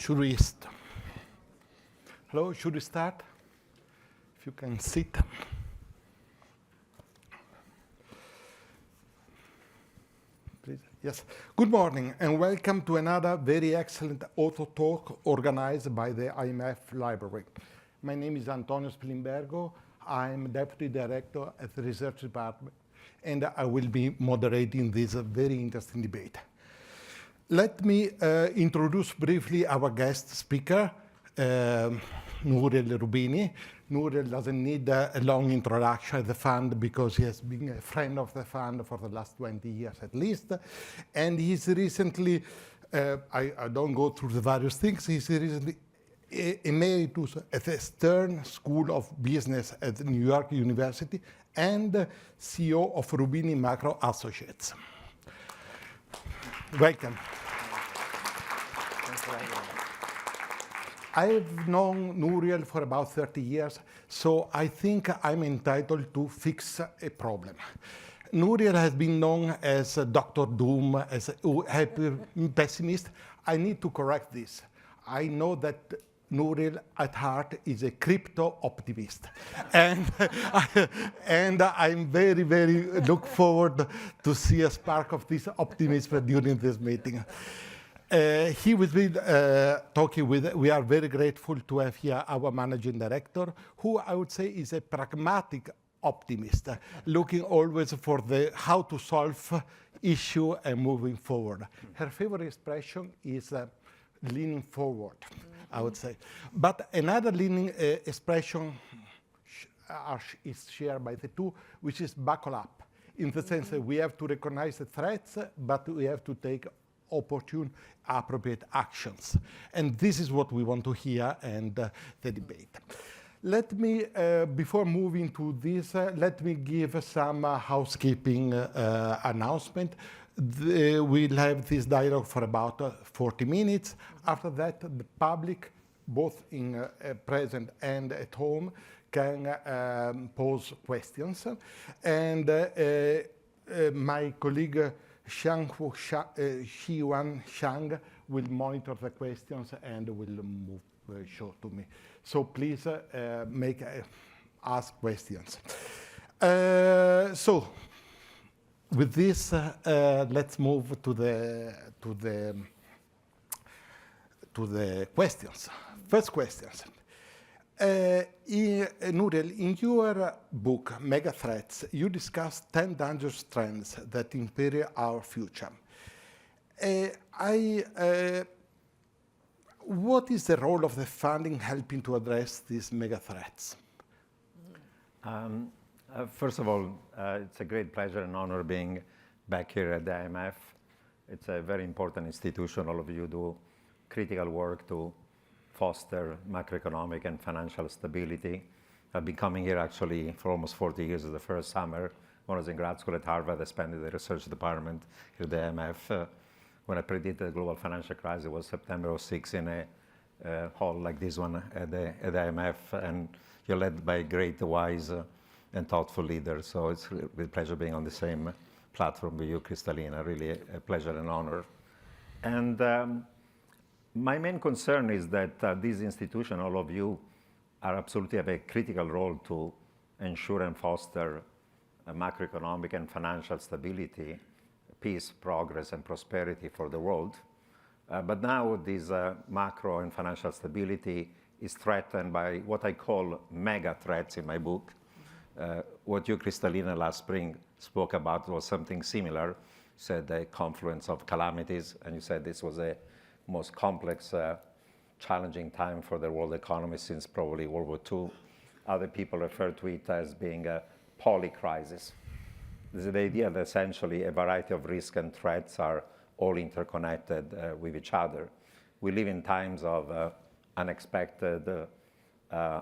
should we Hello, should we start? If you can sit. Please. Yes. Good morning, and welcome to another very excellent auto talk organized by the IMF Library. My name is Antonio Spilimbergo. I'm Deputy Director at the Research Department, and I will be moderating this very interesting debate. Let me introduce briefly our guest speaker, Nouriel Roubini. Nouriel doesn't need a long introduction at the fund because he has been a friend of the fund for the last 20 years at least. And he's recently, I don't go through the various things, he's recently emeritus at the Stern School of Business at New York University and CEO of Roubini Macro Associates. Welcome. I've known Nouriel for about 30 years, so I think I'm entitled to fix a problem. Nouriel has been known as Dr. Doom, as a happy pessimist. I need to correct this. I know that Nouriel at heart is a crypto optimist. And I'm very, very look forward to see a spark of this optimism during this meeting. He will be talking with, we are very grateful to have here our managing director, who I would say is a pragmatic optimist, looking always for the how to solve issue and moving forward. Her favorite expression is leaning forward, I would say. But another leaning expression is shared by the two, which is buckle up, in the sense that we have to recognize the threats, but we have to take opportune, appropriate actions. And this is what we want to hear and the debate. Let me, before moving to this, let me give some housekeeping announcement. We'll have this dialogue for about 40 minutes. After that, the public, both in present and at home, can pose questions. And my colleague, Xiwan Shang will monitor the questions and will move show to me. So please ask questions. So with this, let's move to the questions. First questions. Nouriel, in your book, Megathreats, you discuss 10 dangerous trends that imperil our future. What is the role of the fund in helping to address these megathreats? First of all, it's a great pleasure and honor being back here at the IMF. It's a very important institution. All of you do critical work to foster macroeconomic and financial stability. I've been coming here actually for almost 40 years as the first summer. When I was in grad school at Harvard, I spent in the research department here at the IMF. When I predicted the global financial crisis, it was September '06 in a hall like this one at the IMF, and you're led by great, wise, and thoughtful leaders. So it's with pleasure being on the same platform with you, Kristalina. Really a pleasure and honor. And my main concern is that this institution, all of you, are absolutely have a critical role to ensure and foster macroeconomic and financial stability, peace, progress, and prosperity for the world. But now this macro and financial stability is threatened by what I call mega threats in my book. What you, Kristalina, last spring spoke about was something similar. You said a confluence of calamities, and you said this was a most complex, challenging time for the world economy since probably World War II. Other people refer to it as being a polycrisis. This is the idea that essentially a variety of risks and threats are all interconnected with each other. We live in times of unexpected,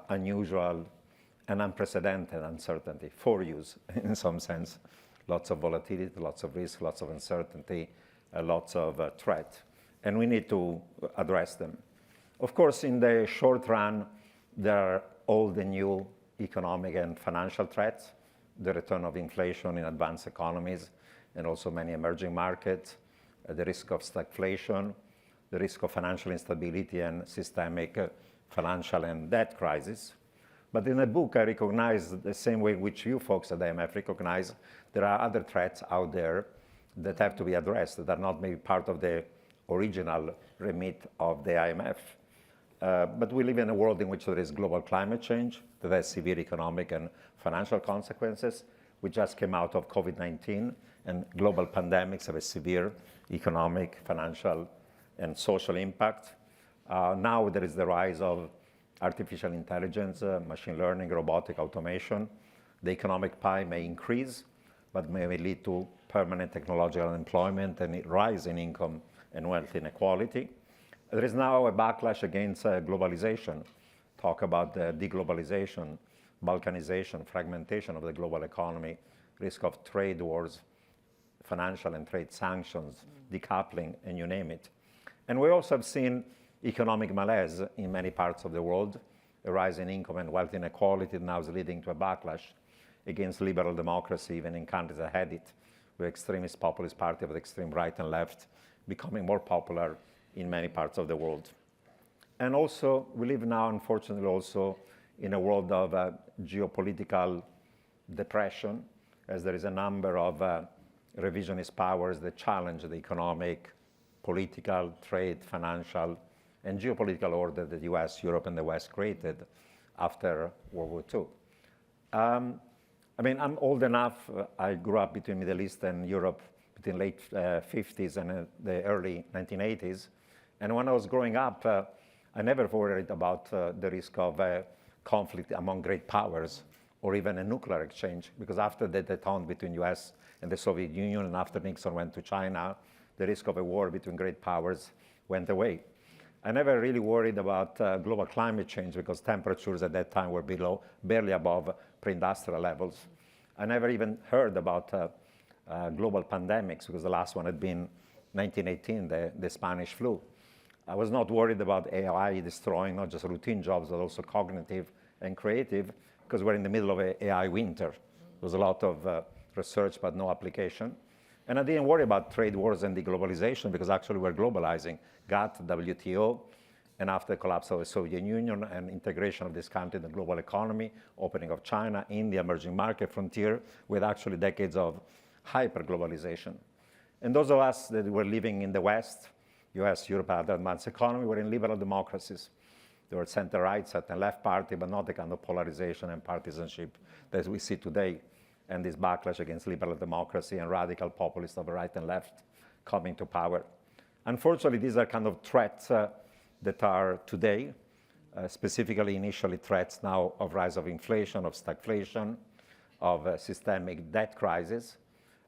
unusual, and unprecedented uncertainty, for use in some sense. Lots of volatility, lots of risk, lots of uncertainty, lots of threat. And we need to address them. Of course, in the short run, there are all the new economic and financial threats, the return of inflation in advanced economies and also many emerging markets, the risk of stagflation, the risk of financial instability and systemic financial and debt crisis. But in the book, I recognize the same way which you folks at the IMF recognize there are other threats out there that have to be addressed that are not maybe part of the original remit of the IMF. But we live in a world in which there is global climate change that has severe economic and financial consequences. We just came out of COVID-19, and global pandemics have a severe economic, financial, and social impact. Now there is the rise of artificial intelligence, machine learning, robotic automation. The economic pie may increase, but may lead to permanent technological unemployment and a rise in income and wealth inequality. There is now a backlash against globalization. Talk about deglobalization, balkanization, fragmentation of the global economy, risk of trade wars, financial and trade sanctions, decoupling, and you name it. And we also have seen economic malaise in many parts of the world. A rise in income and wealth inequality now is leading to a backlash against liberal democracy, even in countries that had it, with extremist populist party of the extreme right and left becoming more popular in many parts of the world. And also, we live now, unfortunately, also in a world of geopolitical depression, as there is a number of revisionist powers that challenge the economic, political, trade, financial, and geopolitical order that the US, Europe, and the West created after World War II. I mean, I'm old enough. I grew up between Middle East and Europe between late 50s and the early 1980s. And when I was growing up, I never worried about the risk of conflict among great powers or even a nuclear exchange, because after the détente between US and the Soviet Union and after Nixon went to China, the risk of a war between great powers went away. I never really worried about global climate change because temperatures at that time were barely above pre-industrial levels. I never even heard about global pandemics because the last one had been 1918, the Spanish flu. I was not worried about AI destroying not just routine jobs, but also cognitive and creative, because we're in the middle of an AI winter. There was a lot of research, but no application. And I didn't worry about trade wars and deglobalization because actually we're globalizing. GATT, WTO, and after the collapse of the Soviet Union and integration of this country in the global economy, opening of China, India, emerging market frontier, with actually decades of hyper-globalization. And those of us that were living in the West, US, Europe, other advanced economy, were in liberal democracies. There were center-right, center-left party, but not the kind of polarization and partisanship that we see today, and this backlash against liberal democracy and radical populists of right and left coming to power. Unfortunately, these are kind of threats that are today, specifically initially threats now of rise of inflation, of stagflation, of systemic debt crisis.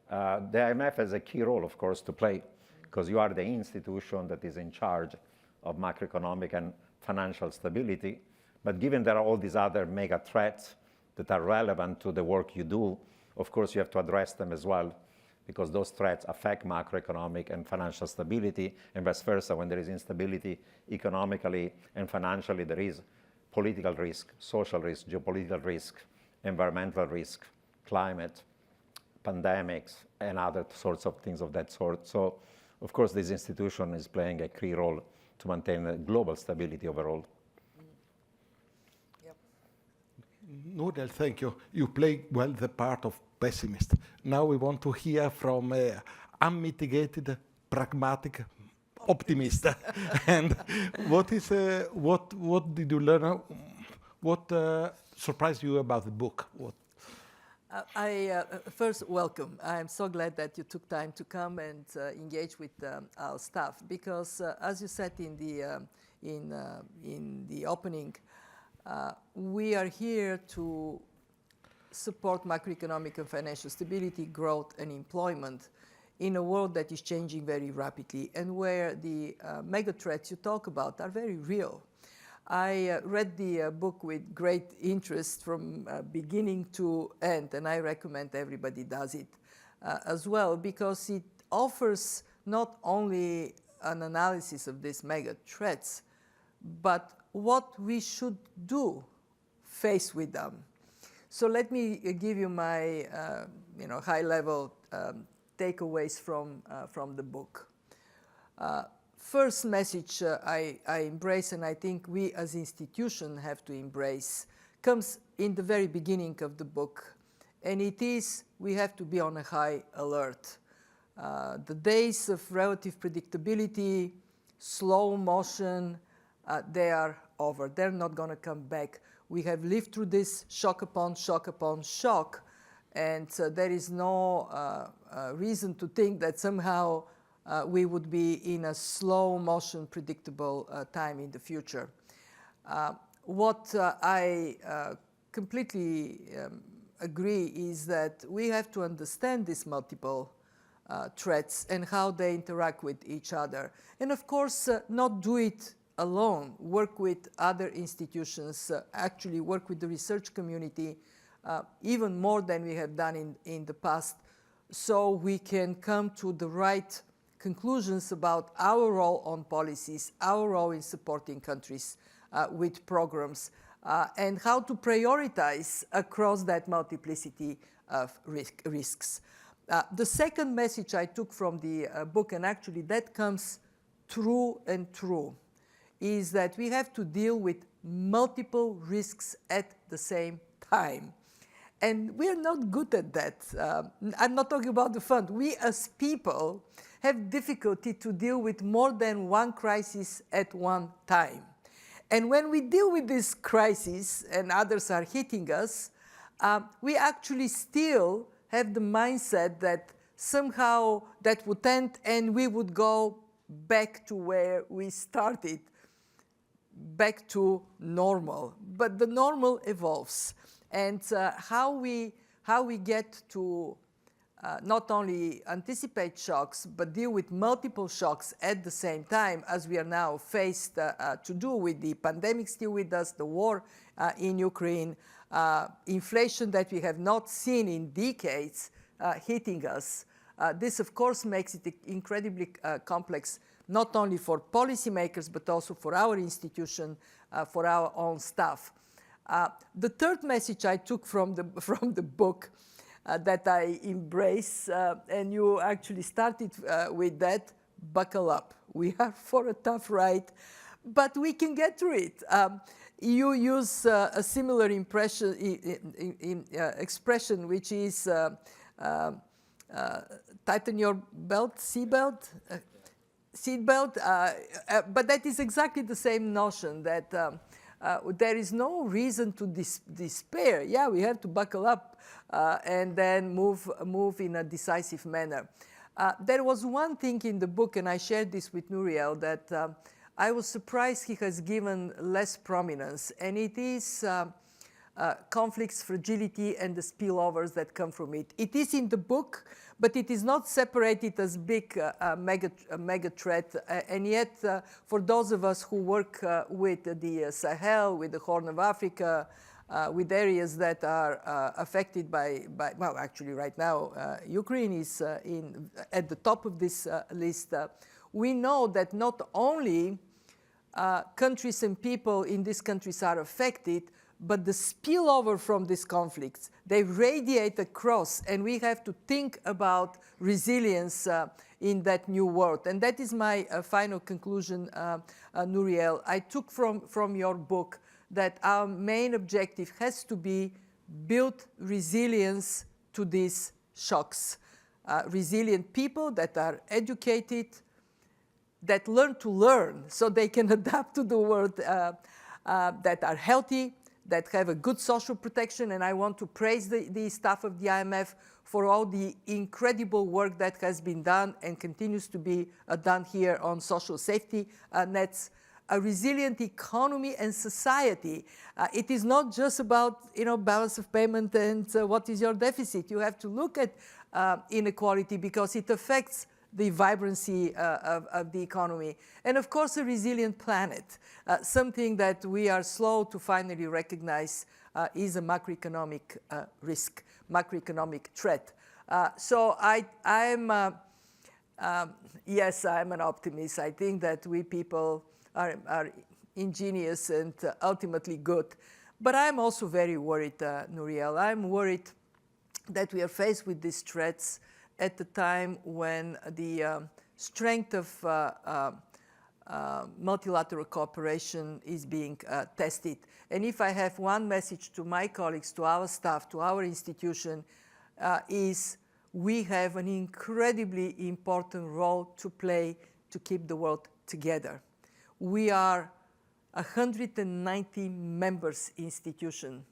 The IMF has a key role, of course, to play, because you are the institution that is in charge of macroeconomic and financial stability. But given there are all these other mega threats that are relevant to the work you do, of course, you have to address them as well, because those threats affect macroeconomic and financial stability, and vice versa. When there is instability economically and financially, there is political risk, social risk, geopolitical risk, environmental risk, climate, pandemics, and other sorts of things of that sort. So, of course, this institution is playing a key role to maintain the global stability overall. Yep. Nouriel, thank you. You play well the part of pessimist. Now we want to hear from unmitigated, pragmatic optimist. And what did you learn? What surprised you about the book? First, welcome. I'm so glad that you took time to come and engage with our staff, because as you said in the opening, we are here to support macroeconomic and financial stability, growth, and employment in a world that is changing very rapidly and where the mega threats you talk about are very real. I read the book with great interest from beginning to end, and I recommend everybody does it as well, because it offers not only an analysis of these mega threats, but what we should do faced with them. So let me give you my high-level takeaways from the book. first message I embrace, and I think we as institution have to embrace, comes in the very beginning of the book. And it is, we have to be on a high alert. The days of relative predictability, slow motion, they are over. They're not going to come back. We have lived through this shock upon shock upon shock, and there is no reason to think that somehow we would be in a slow motion, predictable time in the future. What I completely agree is that we have to understand these multiple threats and how they interact with each other. And of course, not do it alone, work with other institutions, actually work with the research community even more than we have done in the past, so we can come to the right conclusions about our role on policies, our role in supporting countries with programs, and how to prioritize across that multiplicity of risks. The second message I took from the book, and actually that comes true and true, is that we have to deal with multiple risks at the same time. And we are not good at that. I'm not talking about the fund. We as people have difficulty to deal with more than one crisis at one time. And when we deal with this crisis and others are hitting us, we actually still have the mindset that somehow that would end and we would go back to where we started, back to normal. But the normal evolves. And how we get to not only anticipate shocks, but deal with multiple shocks at the same time, as we are now faced to do with the pandemic still with us, the war in Ukraine, inflation that we have not seen in decades hitting us. This, of course, makes it incredibly complex, not only for policymakers, but also for our institution, for our own staff. The third message I took from the book that I embrace, and you actually started with that, buckle up. We are for a tough ride, but we can get through it. You use a similar expression, which is tighten your belt, seatbelt, but that is exactly the same notion that there is no reason to despair. Yeah, we have to buckle up and then move in a decisive manner. There was one thing in the book, and I shared this with Nouriel, that I was surprised he has given less prominence, and it is conflicts, fragility, and the spillovers that come from it. It is in the book, but it is not separated as big mega threat. And yet, for those of us who work with the Sahel, with the Horn of Africa, with areas that are affected by, well, actually right now, Ukraine is at the top of this list. We know that not only countries and people in these countries are affected, but the spillover from these conflicts, they radiate across, and we have to think about resilience in that new world. And that is my final conclusion, Nouriel. I took from your book that our main objective has to be build resilience to these shocks. Resilient people that are educated, that learn to learn so they can adapt to the world, that are healthy, that have a good social protection. And I want to praise the staff of the IMF for all the incredible work that has been done and continues to be done here on social safety nets. A resilient economy and society. It is not just about balance of payment and what is your deficit. You have to look at inequality because it affects the vibrancy of the economy. And of course, a resilient planet, something that we are slow to finally recognize is a macroeconomic risk, macroeconomic threat. So yes, I'm an optimist. I think that we people are ingenious and ultimately good. But I'm also very worried, Nouriel. I'm worried that we are faced with these threats at the time when the strength of multilateral cooperation is being tested. And if I have one message to my colleagues, to our staff, to our institution, is we have an incredibly important role to play to keep the world together. We are a 190 members institution,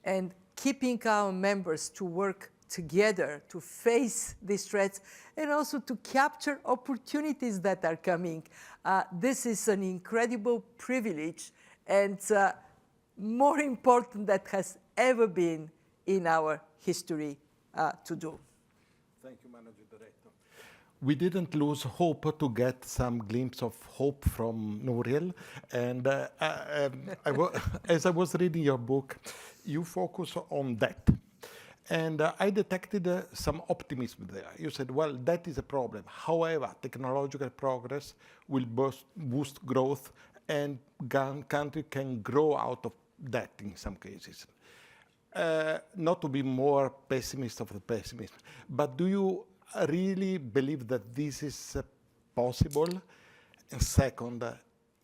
and keeping our members to work together to face these threats and also to capture opportunities that are coming. This is an incredible privilege and more important than has ever been in our history to do. Thank you, Managing Director. We didn't lose hope to get some glimpse of hope from Nouriel. And as I was reading your book, you focus on that. And I detected some optimism there. You said, well, that is a problem. However, technological progress will boost growth and country can grow out of that in some cases. Not to be more pessimist of the pessimism, but do you really believe that this is possible? And second,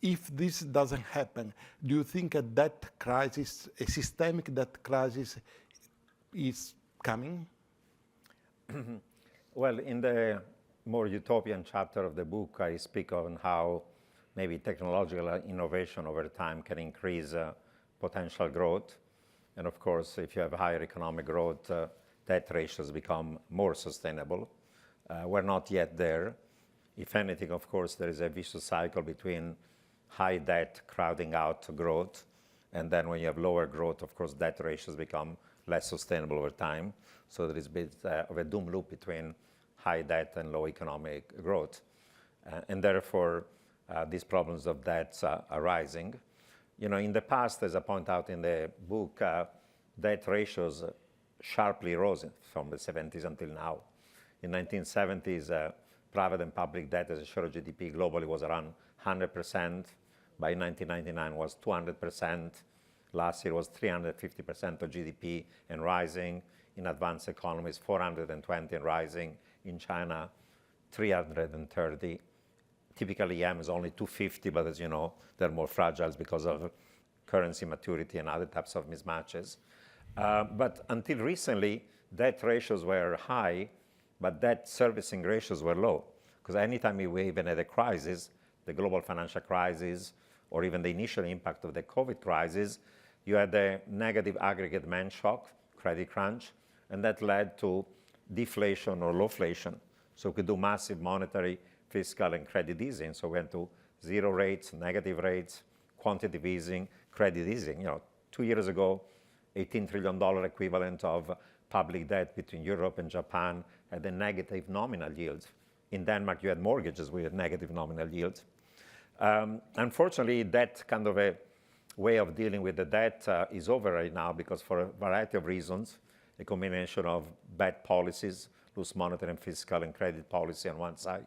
if this doesn't happen, do you think that crisis, a systemic debt crisis, is coming? Well, in the more utopian chapter of the book, I speak on how maybe technological innovation over time can increase potential growth. And of course, if you have higher economic growth, debt ratios become more sustainable. We're not yet there. If anything, of course, there is a vicious cycle between high debt crowding out growth, and then when you have lower growth, of course, debt ratios become less sustainable over time. So there is a bit of a doom loop between high debt and low economic growth. And therefore, these problems of debts are rising. You know, in the past, as I point out in the book, debt ratios sharply rose from the 70s until now. In 1970s, private and public debt as a share of GDP globally was around 100%. By 1999, it was 200%. Last year was 350% of GDP and rising. In advanced economies, 420 and rising. In China, 330. Typically, EM is only 250, but as you know, they're more fragile because of currency maturity and other types of mismatches. But until recently, debt ratios were high, but debt servicing ratios were low. Because anytime we even had a crisis, the global financial crisis, or even the initial impact of the COVID crisis, you had a negative aggregate demand shock, credit crunch, and that led to deflation or lowflation. So we could do massive monetary, fiscal, and credit easing. So we went to zero rates, negative rates, quantitative easing, credit easing. You know, 2 years ago, $18 trillion equivalent of public debt between Europe and Japan had a negative nominal yield. In Denmark, you had mortgages with negative nominal yields. Unfortunately, that kind of a way of dealing with the debt is over right now because for a variety of reasons, a combination of bad policies, loose monetary and fiscal and credit policy on one side,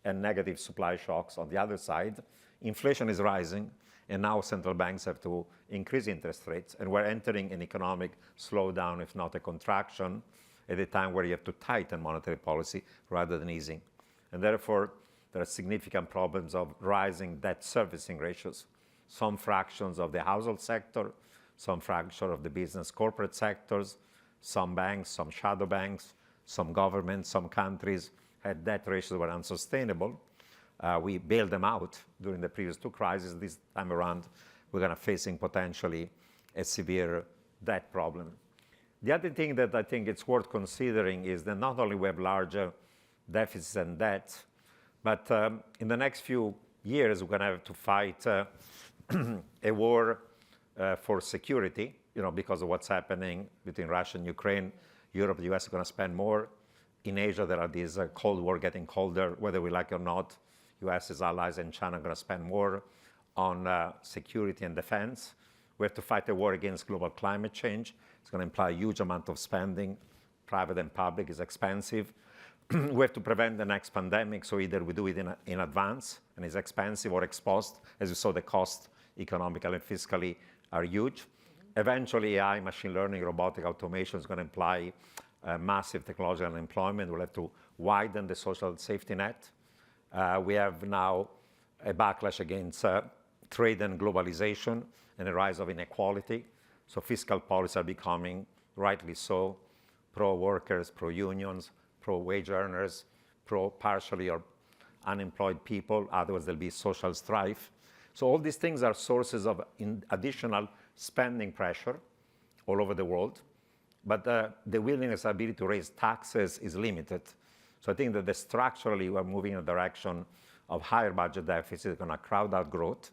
and negative supply shocks on the other side. Inflation is rising, and now central banks have to increase interest rates, and we're entering an economic slowdown, if not a contraction, at a time where you have to tighten monetary policy rather than easing. And therefore, there are significant problems of rising debt servicing ratios. Some fractions of the household sector, some fraction of the business corporate sectors, some banks, some shadow banks, some governments, some countries had debt ratios that were unsustainable. We bailed them out during the previous two crises. This time around, we're going to facing potentially a severe debt problem. The other thing that I think it's worth considering is that not only we have larger deficits and debt, but in the next few years, we're going to have to fight a war for security, you know, because of what's happening between Russia and Ukraine. Europe, the US are going to spend more. In Asia, there are these Cold War getting colder, whether we like it or not. US's allies and China are going to spend more on security and defense. We have to fight a war against global climate change. It's going to imply a huge amount of spending. Private and public is expensive. We have to prevent the next pandemic, so either we do it in advance, and it's expensive, or ex post. As you saw, the cost, economically and fiscally, are huge. Eventually, AI, machine learning, robotic automation is going to imply massive technological unemployment. We'll have to widen the social safety net. We have now a backlash against trade and globalization and a rise of inequality. So fiscal policies are becoming, rightly so, pro-workers, pro-unions, pro-wage earners, pro-partially or unemployed people. Otherwise, there'll be social strife. So all these things are sources of additional spending pressure all over the world. But the willingness, ability to raise taxes is limited. So I think that structurally we're moving in a direction of higher budget deficit, going to crowd out growth.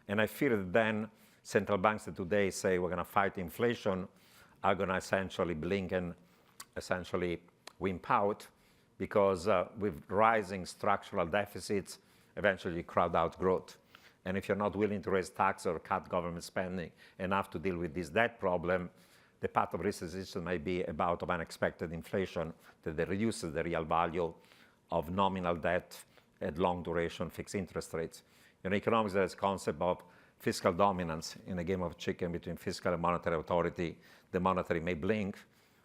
And I fear that then central banks that today say we're going to fight inflation are going to essentially blink and essentially wimp out, because with rising structural deficits, eventually you crowd out growth. And if you're not willing to raise tax or cut government spending enough to deal with this debt problem, the path of recession may be a bout of unexpected inflation that reduces the real value of nominal debt at long duration fixed interest rates. In economics, there's a concept of fiscal dominance. In a game of chicken between fiscal and monetary authority, the monetary may blink,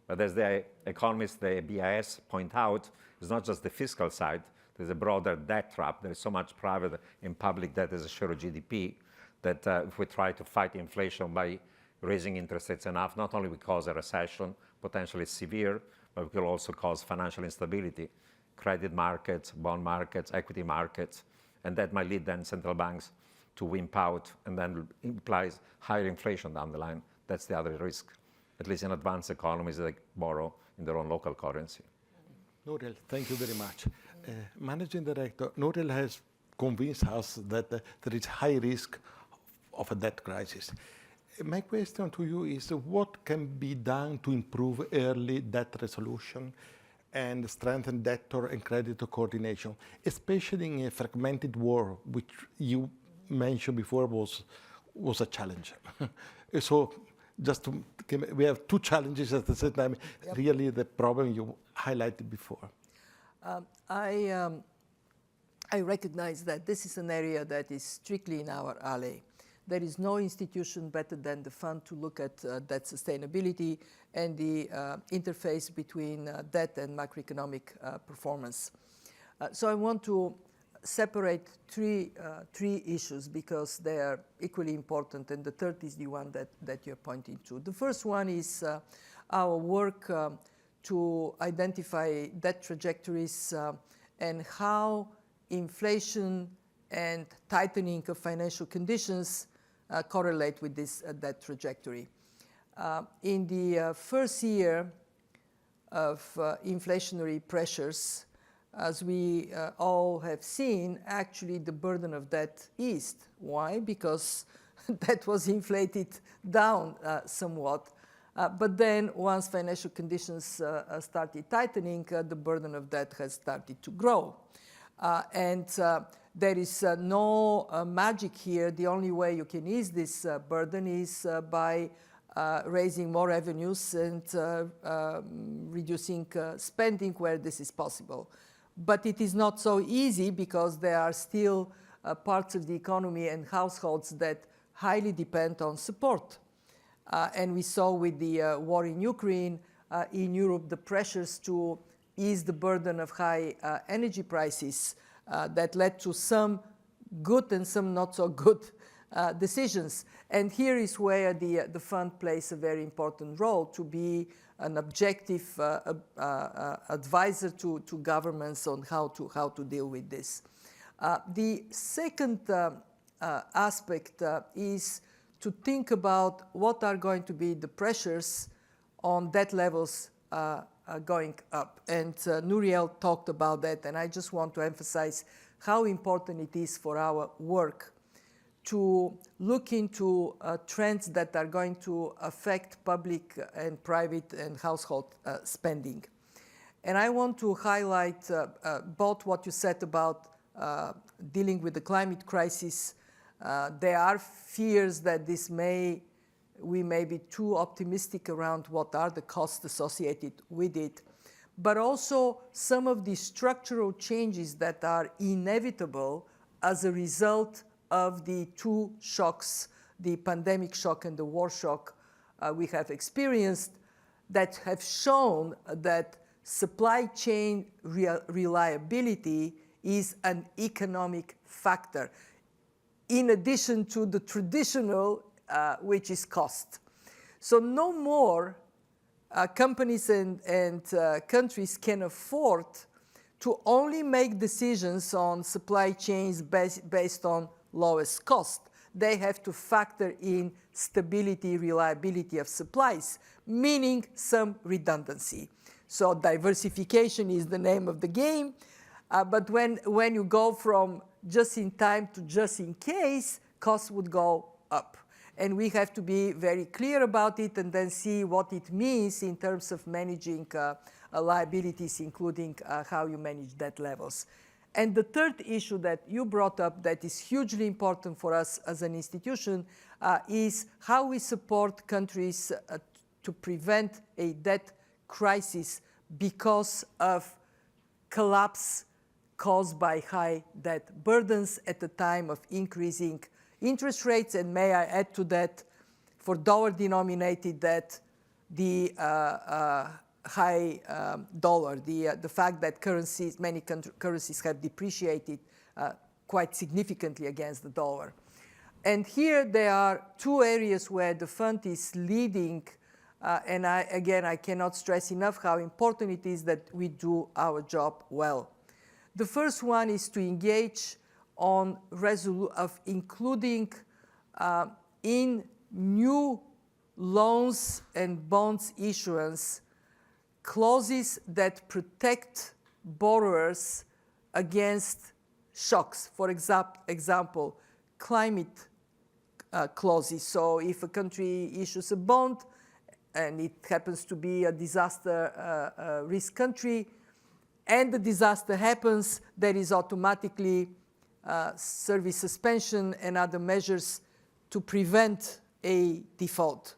but as the economists, the BIS point out, it's not just the fiscal side. There's a broader debt trap. There's so much private and public debt as a share of GDP that if we try to fight inflation by raising interest rates enough, not only will cause a recession, potentially severe, but it will also cause financial instability, credit markets, bond markets, equity markets, and that might lead then central banks to wimp out, and then implies higher inflation down the line. That's the other risk, at least in advanced economies that borrow in their own local currency. Nouriel, thank you very much. Managing Director, Nouriel has convinced us that there is high risk of a debt crisis. My question to you is, what can be done to improve early debt resolution and strengthen debtor and creditor coordination, especially in a fragmented world, which you mentioned before was a challenge. So we have two challenges at the same time, yep. Really the problem you highlighted before. I recognize that this is an area that is strictly in our alley. There is no institution better than the fund to look at debt sustainability and the interface between debt and macroeconomic performance. So I want to separate three issues because they are equally important, and the third is the one that you're pointing to. The first one is our work to identify debt trajectories and how inflation and tightening of financial conditions correlate with this debt trajectory. In the first year of inflationary pressures, as we all have seen, actually the burden of debt eased. Why? Because debt was inflated down somewhat. But then once financial conditions started tightening, the burden of debt has started to grow. And there is no magic here. The only way you can ease this burden is by raising more revenues and reducing spending where this is possible. But it is not so easy because there are still parts of the economy and households that highly depend on support. And we saw with the war in Ukraine, in Europe, the pressures to ease the burden of high energy prices that led to some good and some not so good decisions. And here is where the fund plays a very important role to be an objective advisor to governments on how to deal with this. The second aspect is to think about what are going to be the pressures on debt levels going up. And Nouriel talked about that, and I just want to emphasize how important it is for our work to look into trends that are going to affect public and private and household spending. And I want to highlight both what you said about dealing with the climate crisis. There are fears that we may be too optimistic around what are the costs associated with it, but also some of the structural changes that are inevitable as a result of the two shocks, the pandemic shock and the war shock we have experienced, that have shown that supply chain reliability is an economic factor, in addition to the traditional, which is cost. So no more companies and countries can afford to only make decisions on supply chains based on lowest cost. They have to factor in stability, reliability of supplies, meaning some redundancy. So diversification is the name of the game. But when you go from just in time to just in case, costs would go up. And we have to be very clear about it and then see what it means in terms of managing liabilities, including how you manage debt levels. And the third issue that you brought up that is hugely important for us as an institution is how we support countries to prevent a debt crisis because of collapse caused by high debt burdens at the time of increasing interest rates. And may I add to that, for dollar-denominated debt, the high dollar, the fact that many currencies have depreciated quite significantly against the dollar. And here there are two areas where the fund is leading, and I cannot stress enough how important it is that we do our job well. The first one is to engage on including in new loans and bonds issuance clauses that protect borrowers against shocks. For example, climate clauses. So if a country issues a bond and it happens to be a disaster risk country, and the disaster happens, there is automatically service suspension and other measures to prevent a default.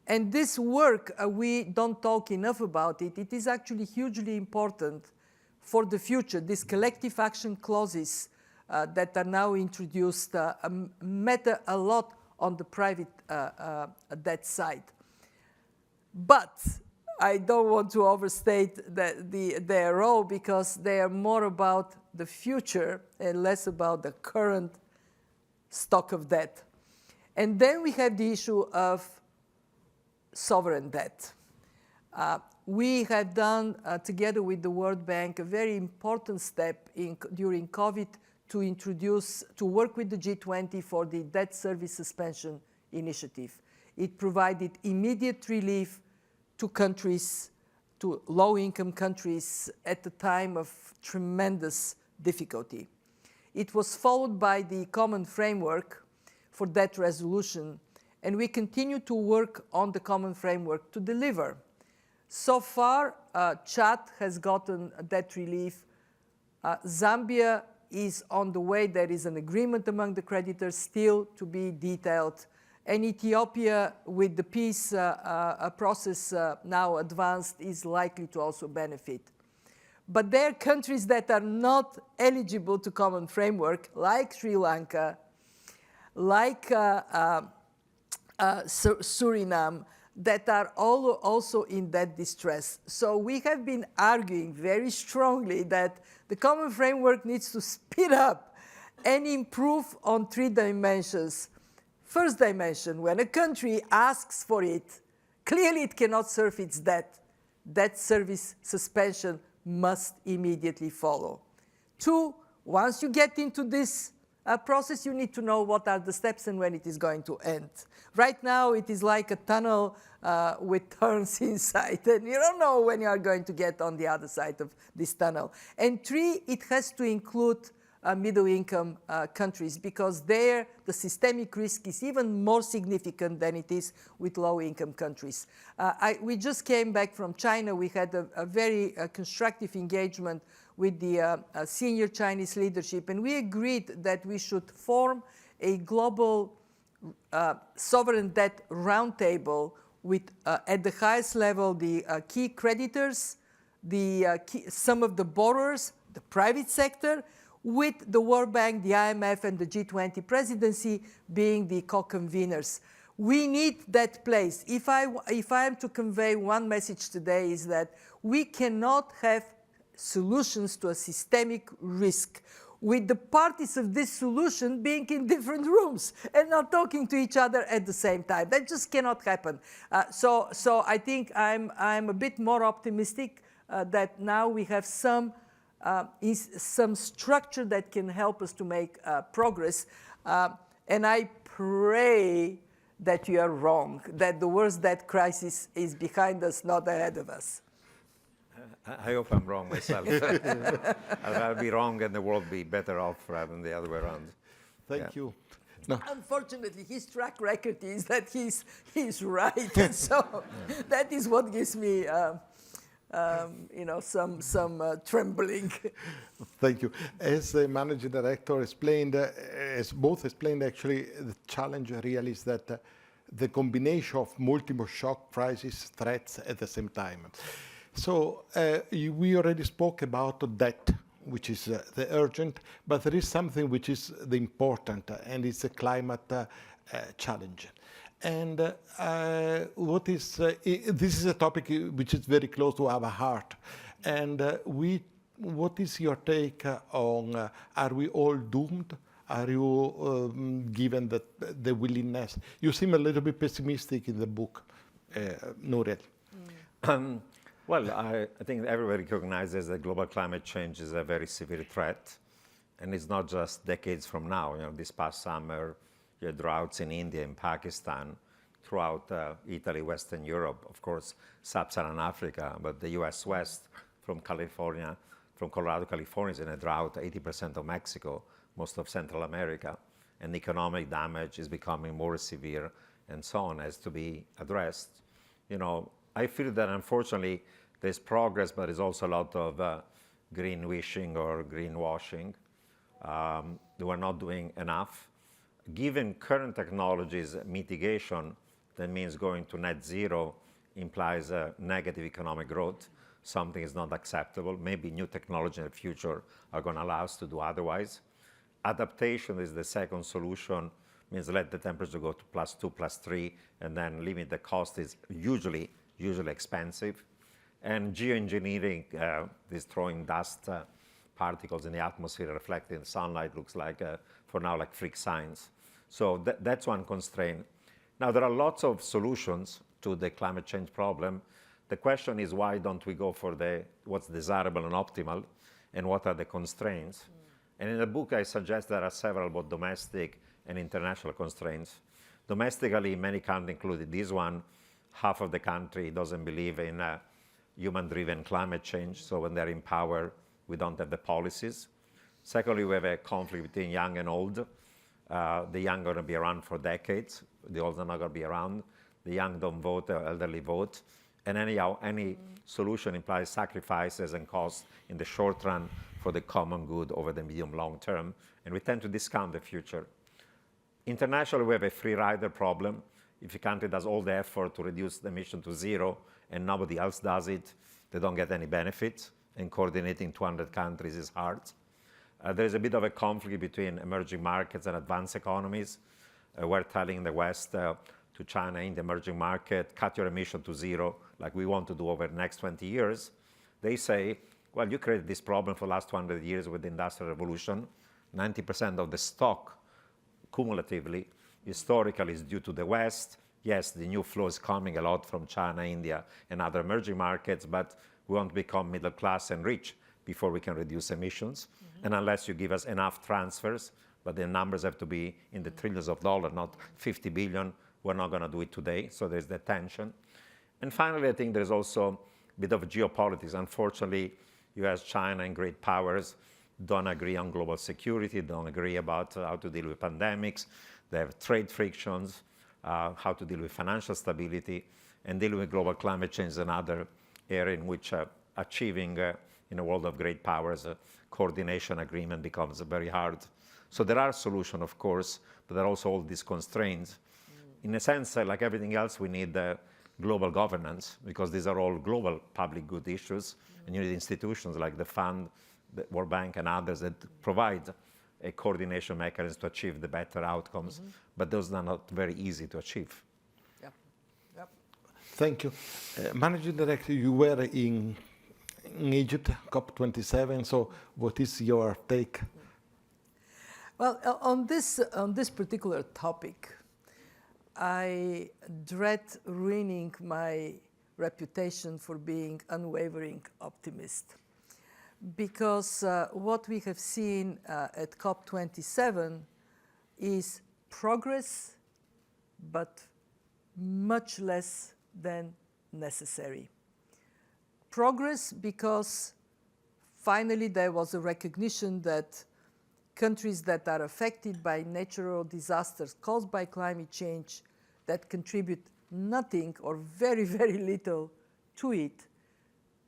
And this work, we don't talk enough about it. It is actually hugely important for the future. These collective action clauses that are now introduced matter a lot on the private debt side. But I don't want to overstate their role because they are more about the future and less about the current stock of debt. And then we have the issue of sovereign debt. We have done, together with the World Bank, a very important step during COVID to work with the G20 for the debt service suspension initiative. It provided immediate relief to countries, to low-income countries at the time of tremendous difficulty. It was followed by the common framework for debt resolution, and we continue to work on the common framework to deliver. So far, Chad has gotten debt relief. Zambia is on the way. There is an agreement among the creditors still to be detailed. And Ethiopia, with the peace process now advanced, is likely to also benefit. But there are countries that are not eligible to common framework, like Sri Lanka, like Suriname, that are also in that distress. So we have been arguing very strongly that the common framework needs to speed up and improve on 3 dimensions. First dimension, when a country asks for it, clearly it cannot serve its debt. Debt service suspension must immediately follow. 2, once you get into this process, you need to know what are the steps and when it is going to end. Right now, it is like a tunnel with turns inside, and you don't know when you are going to get on the other side of this tunnel. And 3, it has to include middle-income countries, because there the systemic risk is even more significant than it is with low-income countries. We just came back from China. We had a very constructive engagement with the senior Chinese leadership, and we agreed that we should form a global sovereign debt roundtable with, at the highest level, the key creditors, some of the borrowers, the private sector, with the World Bank, the IMF, and the G20 presidency being the co-conveners. We need that place. If I am to convey one message today, is that we cannot have solutions to a systemic risk, with the parties of this solution being in different rooms and not talking to each other at the same time. That just cannot happen. So I think I'm a bit more optimistic that now we have some structure that can help us to make progress. And I pray that you are wrong, that the worst debt crisis is behind us, not ahead of us. I hope I'm wrong myself. I'll be wrong and the world be better off rather than the other way around. Thank you. No. Unfortunately, his track record is that he's right. And so that is what gives me some trembling. Thank you. As the managing director explained, as both explained, actually, the challenge really is that the combination of multiple shock crisis threats at the same time. So we already spoke about debt, which is the urgent, but there is something which is the important, and it's a climate challenge. And this is a topic which is very close to our heart. And what is your take on, are we all doomed? Are you given the willingness? You seem a little bit pessimistic in the book, Nouriel. Well, I think everybody recognizes that global climate change is a very severe threat. And it's not just decades from now. This past summer, you had droughts in India and Pakistan, throughout Italy, Western Europe, of course, Sub-Saharan Africa, but the US West, from Colorado, California is in a drought, 80% of Mexico, most of Central America, and the economic damage is becoming more severe and so on, has to be addressed. I feel that unfortunately there's progress, but there's also a lot of green wishing or greenwashing. We're not doing enough. Given current technologies, mitigation, that means going to net zero implies a negative economic growth. Something is not acceptable. Maybe new technology in the future are going to allow us to do otherwise. Adaptation is the second solution, means let the temperature go to +2, +3, and then limit the cost is usually expensive. And geoengineering, destroying dust particles in the atmosphere reflecting sunlight, looks like, for now, like freak science. So that's one constraint. Now, there are lots of solutions to the climate change problem. The question is, why don't we go for what's desirable and optimal, and what are the constraints? And in the book, I suggest there are several, both domestic and international constraints. Domestically, many countries, including this one, half of the country doesn't believe in human-driven climate change. So when they're in power, we don't have the policies. Secondly, we have a conflict between young and old. The young are going to be around for decades. The old are not going to be around. The young don't vote, the elderly vote. And anyhow, any solution implies sacrifices and costs in the short run for the common good over the medium long term. And we tend to discount the future. Internationally, we have a free rider problem. If a country does all the effort to reduce the emission to zero and nobody else does it, they don't get any benefits. And coordinating 200 countries is hard. There's a bit of a conflict between emerging markets and advanced economies. We're telling the West to China in the emerging market, cut your emission to zero, like we want to do over the next 20 years. They say, well, you created this problem for the last 200 years with the Industrial Revolution. 90% of the stock, cumulatively, historically, is due to the West. Yes, the new flow is coming a lot from China, India, and other emerging markets, but we want to become middle class and rich before we can reduce emissions. And unless you give us enough transfers, but the numbers have to be in the trillions of dollars, not 50 billion, we're not going to do it today. So there's that tension. And finally, I think there's also a bit of geopolitics. Unfortunately, US, China, and great powers don't agree on global security, don't agree about how to deal with pandemics. They have trade frictions, how to deal with financial stability, and dealing with global climate change is another area in which achieving, in a world of great powers, a coordination agreement becomes very hard. So there are solutions, of course, but there are also all these constraints. In a sense, like everything else, we need global governance, because these are all global public good issues, and you need institutions like the Fund, the World Bank, and others that provide a coordination mechanism to achieve the better outcomes, but those are not very easy to achieve. Yep. Thank you. Managing Director, you were in in Egypt, COP27. So what is your take? Well, on this particular topic, I dread ruining my reputation for being unwavering optimist, because what we have seen at COP27 is progress, but much less than necessary. Progress because finally there was a recognition that countries that are affected by natural disasters caused by climate change that contribute nothing or very, very little to it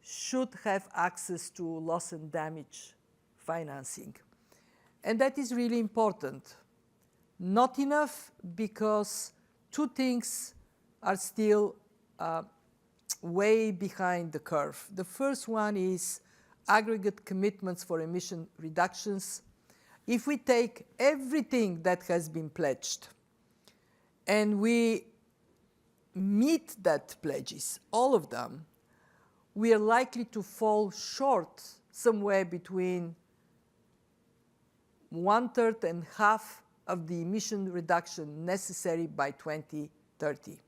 should have access to loss and damage financing. And that is really important. Not enough because two things are still way behind the curve. The first one is aggregate commitments for emission reductions. If we take everything that has been pledged and we meet that pledges, all of them, we are likely to fall short somewhere between 1/3 and half of the emission reduction necessary by 2030.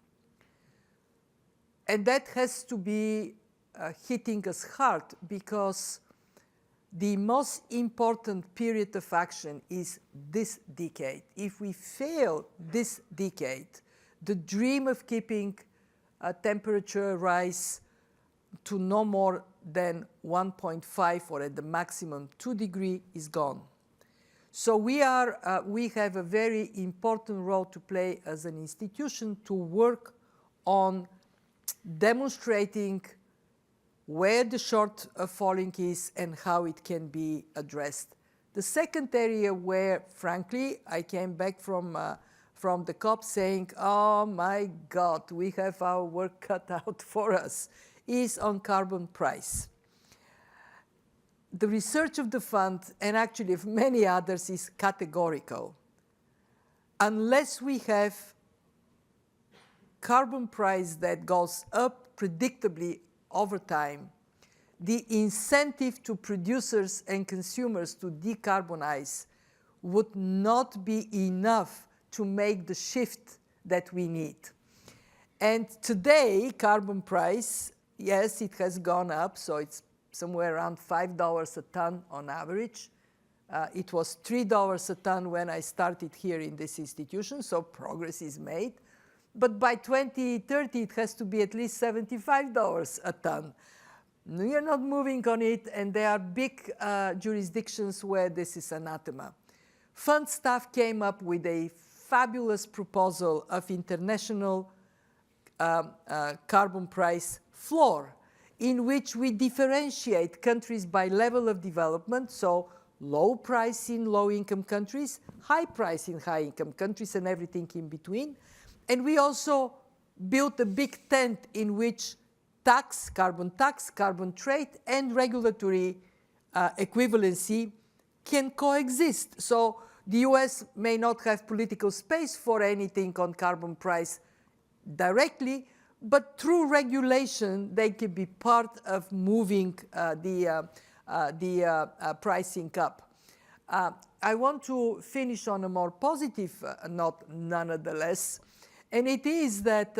And that has to be hitting us hard because the most important period of action is this decade. If we fail this decade, the dream of keeping a temperature rise to no more than 1.5 or at the maximum 2 degrees is gone. So we have a very important role to play as an institution to work on demonstrating where the shortfalling is and how it can be addressed. The second area where, frankly, I came back from the COP saying, oh my God, we have our work cut out for us, is on carbon price. The research of the fund, and actually of many others, is categorical. Unless we have carbon price that goes up predictably over time, the incentive to producers and consumers to decarbonize would not be enough to make the shift that we need. And today, carbon price, yes, it has gone up, so it's somewhere around $5 a ton on average. It was $3 a ton when I started here in this institution, so progress is made. But by 2030, it has to be at least $75 a ton. We are not moving on it, and there are big jurisdictions where this is anathema. Fund staff came up with a fabulous proposal of international carbon price floor, in which we differentiate countries by level of development, so low price in low-income countries, high price in high-income countries, and everything in between. And we also built a big tent in which tax, carbon trade, and regulatory equivalency can coexist. So the US may not have political space for anything on carbon price directly, but through regulation, they can be part of moving the pricing up. I want to finish on a more positive note, nonetheless, and it is that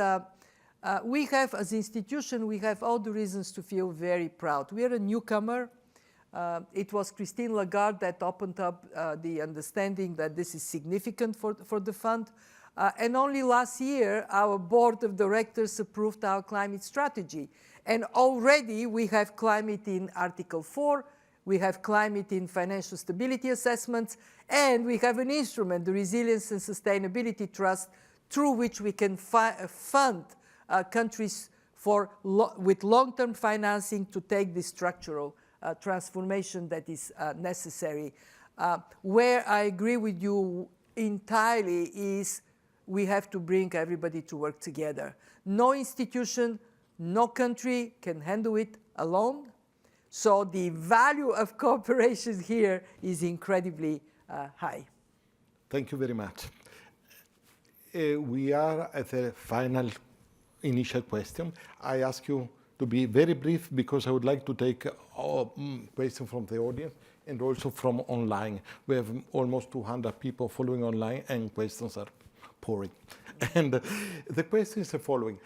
we have, as an institution, we have all the reasons to feel very proud. We are a newcomer. It was Christine Lagarde that opened up the understanding that this is significant for the fund. And only last year, our board of directors approved our climate strategy. And already we have climate in Article 4, we have climate in financial stability assessments, and we have an instrument, the Resilience and Sustainability Trust, through which we can fund countries with long-term financing to take this structural transformation that is necessary. Where I agree with you entirely is we have to bring everybody to work together. No institution, no country can handle it alone. So the value of cooperation here is incredibly high. Thank you very much. We are at the final initial question. I ask you to be very brief because I would like to take questions from the audience and also from online. We have almost 200 people following online and questions are pouring. And the question is the following.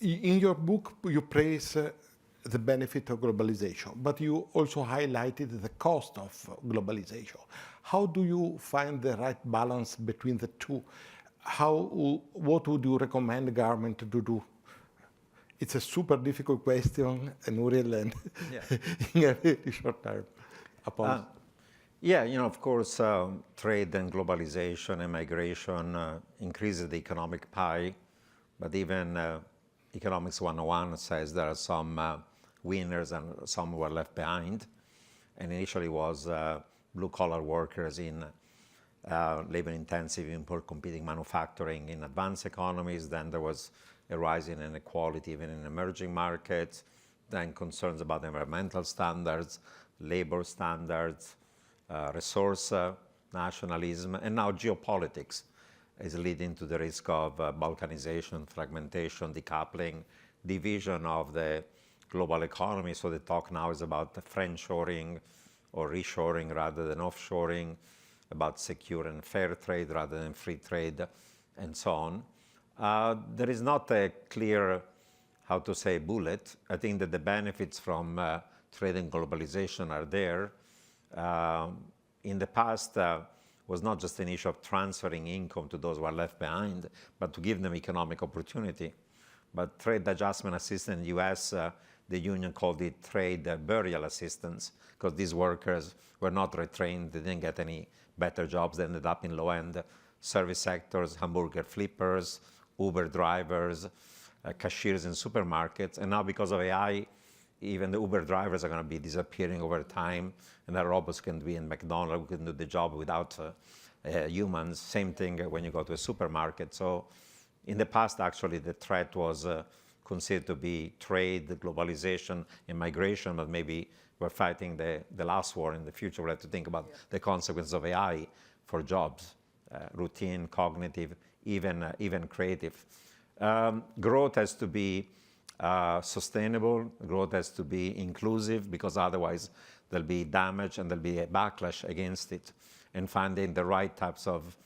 In your book, you praise the benefit of globalization, but you also highlighted the cost of globalization. How do you find the right balance between the two? What would you recommend the government to do? It's a super difficult question, Nouriel, and in a very short time. Yeah, of course, trade and globalization and migration increases the economic pie, but even Economics 101 says there are some winners and some who are left behind. And initially was blue-collar workers in labor-intensive, import-competing manufacturing in advanced economies. Then there was a rise in inequality even in emerging markets. Then concerns about environmental standards, labor standards, resource nationalism, and now geopolitics is leading to the risk of balkanization, fragmentation, decoupling, division of the global economy. So the talk now is about friendshoring or reshoring rather than offshoring, about secure and fair trade rather than free trade, and so on. There is not a clear, bullet. I think that the benefits from trade and globalization are there. In the past, was not just an issue of transferring income to those who are left behind, but to give them economic opportunity. But trade adjustment assistance in the US, the union called it trade burial assistance, because these workers were not retrained, they didn't get any better jobs, they ended up in low-end service sectors, hamburger flippers, Uber drivers, cashiers in supermarkets. And now because of AI, even the Uber drivers are going to be disappearing over time, and the robots can be in McDonald's, can do the job without humans. Same thing when you go to a supermarket. So in the past, actually, the threat was considered to be trade, globalization, and migration, but maybe we're fighting the last war. In the future, we'll have to think about the consequences of AI for jobs, routine, cognitive, even creative. Growth has to be sustainable, growth has to be inclusive, because otherwise there'll be damage and there'll be a backlash against it. And finding the right types of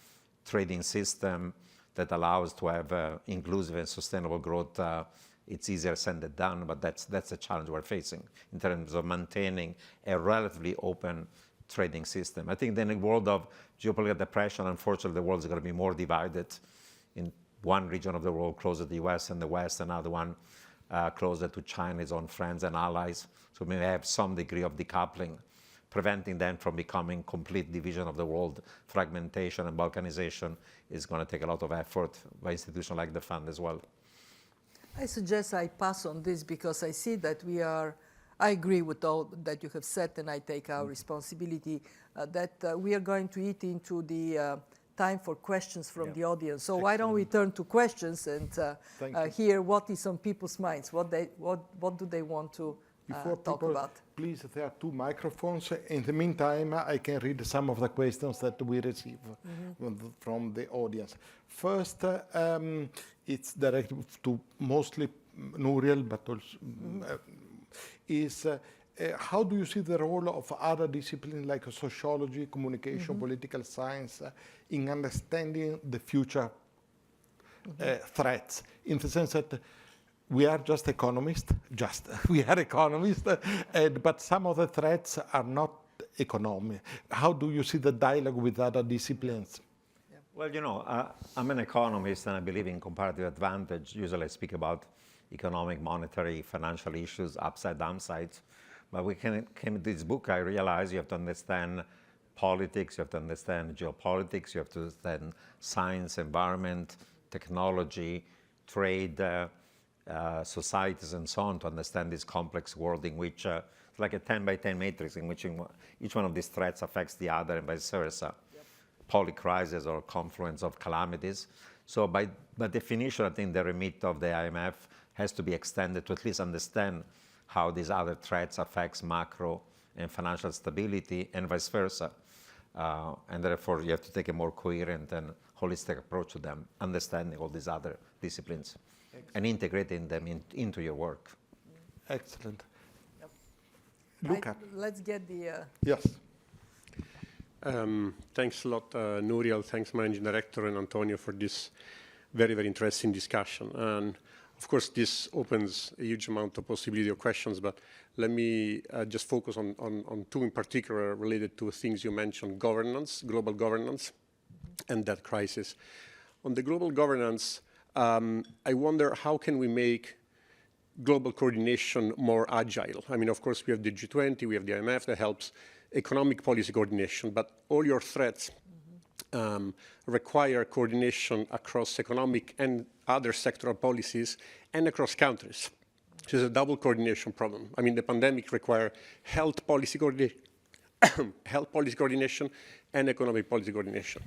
trading system that allows to have inclusive and sustainable growth, it's easier said than done, but that's a challenge we're facing in terms of maintaining a relatively open trading system. I think in a world of geopolitical depression, unfortunately, the world is going to be more divided. In one region of the world closer to the US and the West, another one closer to China's own friends and allies. So we may have some degree of decoupling, preventing them from becoming complete division of the world. Fragmentation and balkanization is going to take a lot of effort by institutions like the fund as well. I suggest I pass on this because I see that I agree with all that you have said, and I take our responsibility that we are going to eat into the time for questions from the audience. So why don't we turn to questions and hear what is on people's minds, what do they want to talk about? Please, there are 2 microphones. In the meantime, I can read some of the questions that we receive from the audience. First, it's directed to mostly Nouriel, but also how do you see the role of other disciplines like sociology, communication, political science in understanding the future threats? In the sense that we are just economists, but some of the threats are not economic. How do you see the dialogue with other disciplines? Well, I'm an economist and I believe in comparative advantage. Usually I speak about economic, monetary, financial issues, upside, downsides. But we came to this book, I realized you have to understand politics, you have to understand geopolitics, you have to understand science, environment, technology, trade, societies, and so on to understand this complex world in which it's like a 10 by 10 matrix in which each one of these threats affects the other and vice versa. Polycrisis or confluence of calamities. So by definition, I think the remit of the IMF has to be extended to at least understand how these other threats affects macro and financial stability and vice versa. And therefore, you have to take a more coherent and holistic approach to them, understanding all these other disciplines. and integrating them into your work. Excellent. Yep. Luca. Let's get the... Yes. Thanks a lot, Nouriel. Thanks, Managing Director, and Antonio for this very, very interesting discussion. And of course, this opens a huge amount of possibility of questions, but let me just focus on two in particular related to things you mentioned: governance, global governance, and that crisis. On the global governance, I wonder how can we make global coordination more agile? I mean, of course, we have the G20, we have the IMF that helps economic policy coordination, but all your threats require coordination across economic and other sectoral policies and across countries. So it's a double coordination problem. I mean, the pandemic required health policy coordination and economic policy coordination.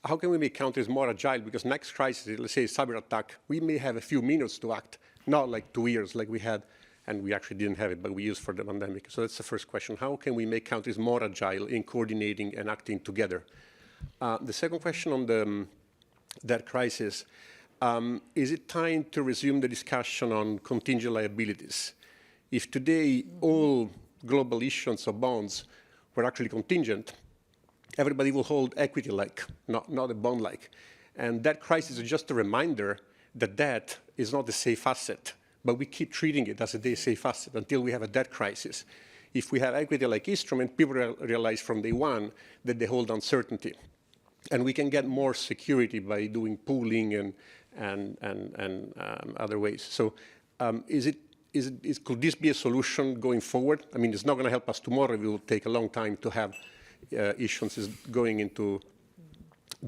How can we make countries more agile? Because next crisis, let's say a cyber attack, we may have a few minutes to act, not like 2 years like we had, and we actually didn't have it, but we used for the pandemic. So that's the first question. How can we make countries more agile in coordinating and acting together? The second question on that crisis, is it time to resume the discussion on contingent liabilities? If today all global issuance of bonds were actually contingent, everybody will hold equity-like, not a bond-like. And that crisis is just a reminder that debt is not a safe asset, but we keep treating it as a safe asset until we have a debt crisis. If we have equity-like instrument, people realize from day one that they hold uncertainty. And we can get more security by doing pooling and other ways. So could this be a solution going forward? I mean, it's not going to help us tomorrow. It will take a long time to have issuances going into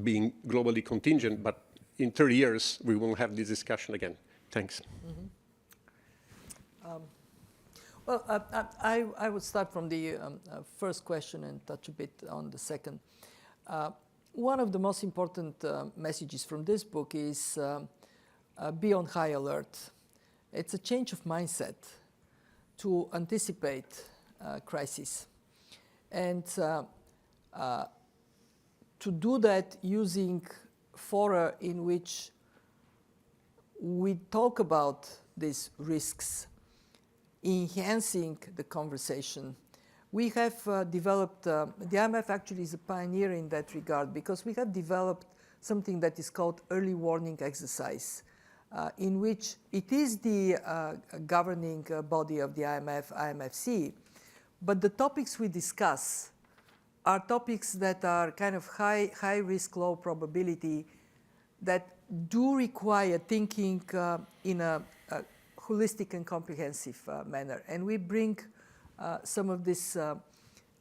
being globally contingent, but in 30 years, we will have this discussion again. Thanks. Mm-hmm. I would start from the first question and touch a bit on the second. One of the most important messages from this book is be on high alert. It's a change of mindset to anticipate crisis. And to do that using fora in which we talk about these risks, enhancing the conversation. We have developed, the IMF actually is a pioneer in that regard, because we have developed something that is called early warning exercise, in which it is the governing body of the IMF, IMFC, but the topics we discuss are topics that are kind of high risk, low probability, that do require thinking in a holistic and comprehensive manner. And we bring some of this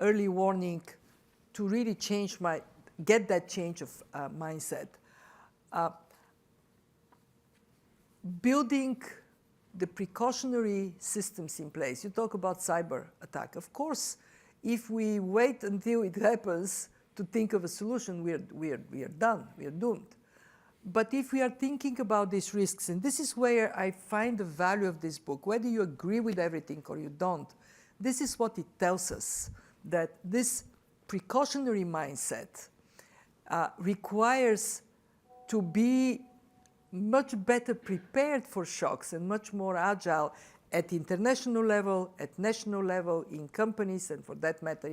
early warning to really get that change of mindset. Building the precautionary systems in place. You talk about cyber attack. Of course, if we wait until it happens to think of a solution, we are done, we are doomed. But if we are thinking about these risks, and this is where I find the value of this book, whether you agree with everything or you don't, this is what it tells us, that this precautionary mindset requires to be much better prepared for shocks and much more agile at international level, at national level, in companies, and for that matter,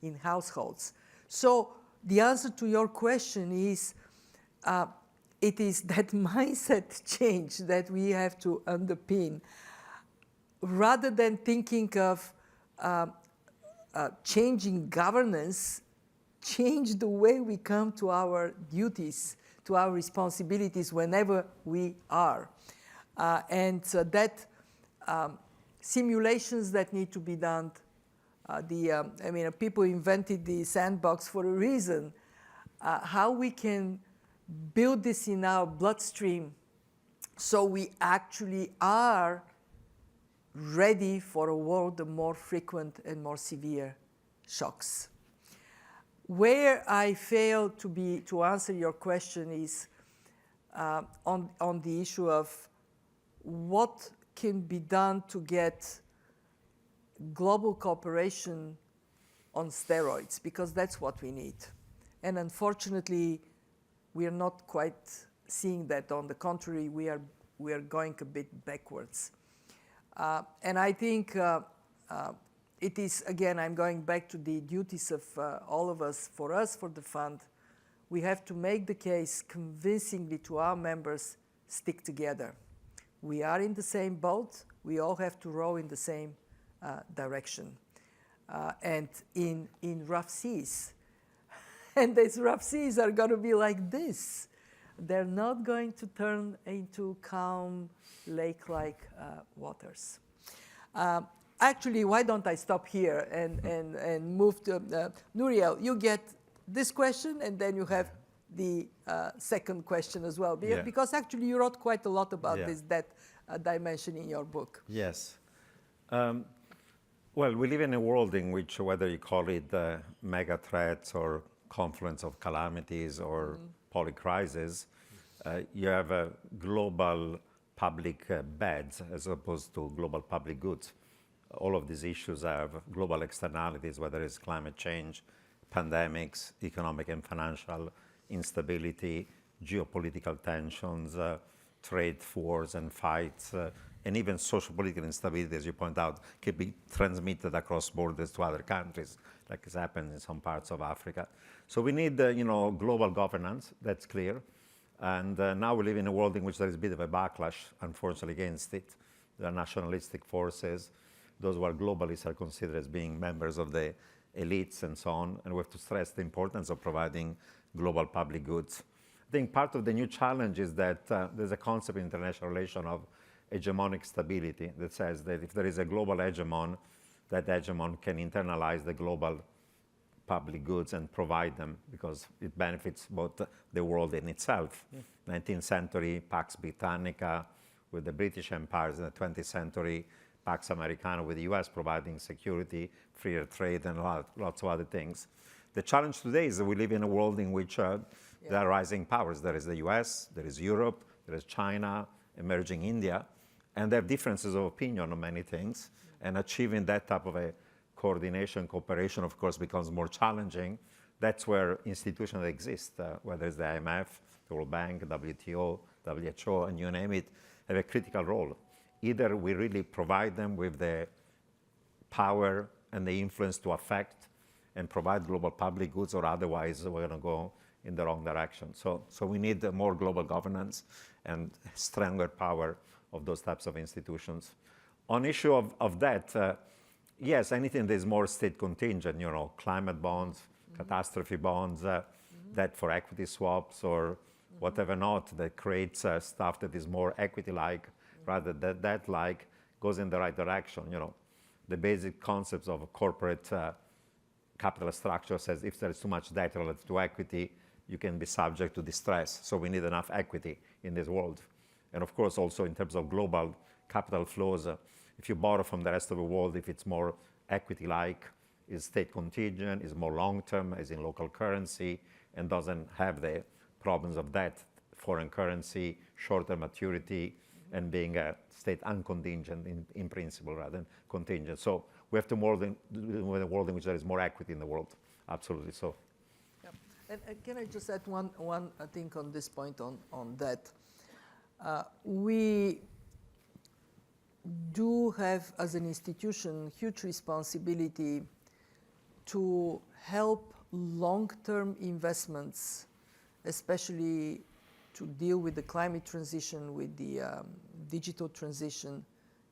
in households. So the answer to your question is, it is that mindset change that we have to underpin, rather than thinking of changing governance, change the way we come to our duties, to our responsibilities whenever we are. Simulations that need to be done. People invented the sandbox for a reason. How we can build this in our bloodstream so we actually are ready for a world of more frequent and more severe shocks. Where I fail to answer your question is on the issue of what can be done to get global cooperation on steroids, because that's what we need. And unfortunately, we are not quite seeing that. On the contrary, we we are going a bit backwards. And I think it is, again, I'm going back to the duties of all of us, for the fund, we have to make the case convincingly to our members, stick together. We are in the same boat. We all have to row in the same direction. And in rough seas, and these rough seas are going to be like this. They're not going to turn into calm lake-like waters. Actually, why don't I stop here and move to Nouriel? You get this question, and then you have the second question as well, because actually you wrote quite a lot about that dimension in your book. Yes. Well, we live in a world in which, whether you call it megathreats or confluence of calamities or polycrisis, you have a global public bads as opposed to global public goods. All of these issues have global externalities, whether it's climate change, pandemics, economic and financial instability, geopolitical tensions, trade wars and fights, and even social-political instability, as you point out, can be transmitted across borders to other countries, like has happened in some parts of Africa. So we need, global governance, that's clear. And now we live in a world in which there is a bit of a backlash, unfortunately, against it. There are nationalistic forces. Those who are globalists are considered as being members of the elites and so on. And we have to stress the importance of providing global public goods. I think part of the new challenge is that there's a concept in international relations of hegemonic stability that says that if there is a global hegemon, that hegemon can internalize the global public goods and provide them because it benefits both the world in itself. 19th century Pax Britannica with the British empires, in the 20th century Pax Americana with the US providing security, freer trade, and lots of other things. The challenge today is that we live in a world in which there are rising powers. There is the US, there is Europe, there is China, emerging India, and they have differences of opinion on many things. And achieving that type of a coordination, cooperation, of course, becomes more challenging. That's where institutions exist, whether it's the IMF, the World Bank, WTO, WHO, and you name it, have a critical role. Either we really provide them with the power and the influence to affect and provide global public goods, or otherwise we're going to go in the wrong direction. So we need more global governance and stronger power of those types of institutions. On issue of that, yes, anything that is more state contingent, climate bonds, catastrophe bonds, debt for equity swaps, or whatever not, that creates stuff that is more equity-like rather than debt-like, goes in the right direction. The basic concepts of a corporate capital structure says if there is too much debt relative to equity, you can be subject to distress. So we need enough equity in this world. And of course, also in terms of global capital flows, if you borrow from the rest of the world, if it's more equity-like, is state contingent, is more long-term, is in local currency, and doesn't have the problems of debt, foreign currency, shorter maturity, and being a state uncontingent in principle rather than contingent. So we have to more than with a world in which there is more equity in the world. Absolutely so. Yeah. And can I just add one thing on this point on that? We do have, as an institution, huge responsibility to help long-term investments, especially to deal with the climate transition, with the digital transition,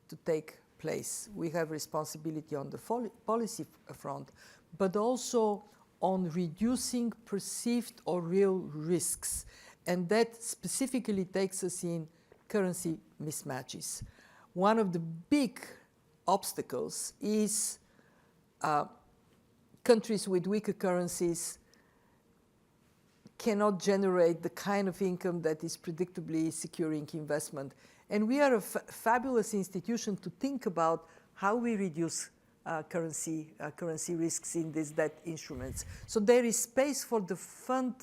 to take place. We have responsibility on the policy front, but also on reducing perceived or real risks. And that specifically takes us in currency mismatches. One of the big obstacles is countries with weaker currencies cannot generate the kind of income that is predictably securing investment. And we are a fabulous institution to think about how we reduce currency risks in these debt instruments. So there is space for the fund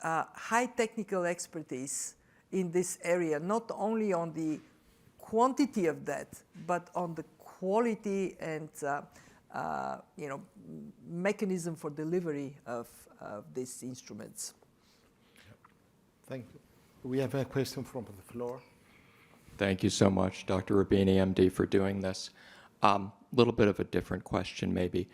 high technical expertise in this area, not only on the quantity of debt, but on the quality and mechanism for delivery of these instruments. Thank you. We have a question from the floor. Thank you so much, Dr. Roubini, MD, for doing this. Little bit of a different question, maybe.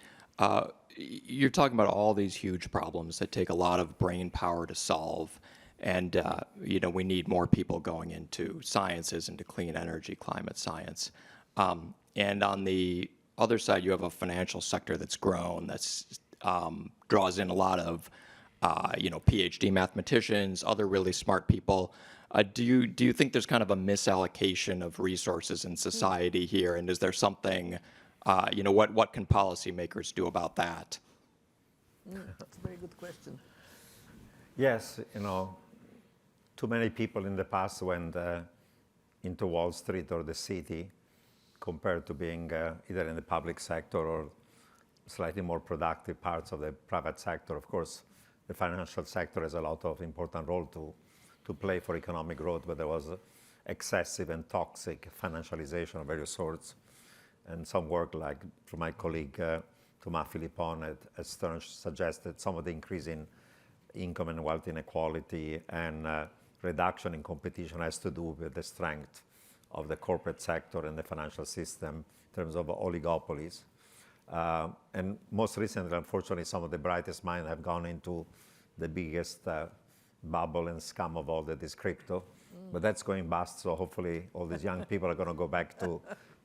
You're talking about all these huge problems that take a lot of brain power to solve, and we need more people going into sciences, into clean energy, climate science. And on the other side, you have a financial sector that's grown, that's draws in a lot of PhD mathematicians, other really smart people. Do you think there's kind of a misallocation of resources in society here, and is there something, what can policymakers do about that? That's a very good question. Yes, too many people in the past went into Wall Street or the city compared to being either in the public sector or slightly more productive parts of the private sector. Of course, the financial sector has a lot of important role to play for economic growth, but there was excessive and toxic financialization of various sorts. And some work, like from my colleague Thomas Philippon at Stern, suggested some of the increase in income and wealth inequality and reduction in competition has to do with the strength of the corporate sector and the financial system in terms of oligopolies. And most recently, unfortunately, some of the brightest minds have gone into the biggest bubble and scam of all, that is crypto. But that's going bust, so hopefully all these young people are going to go back to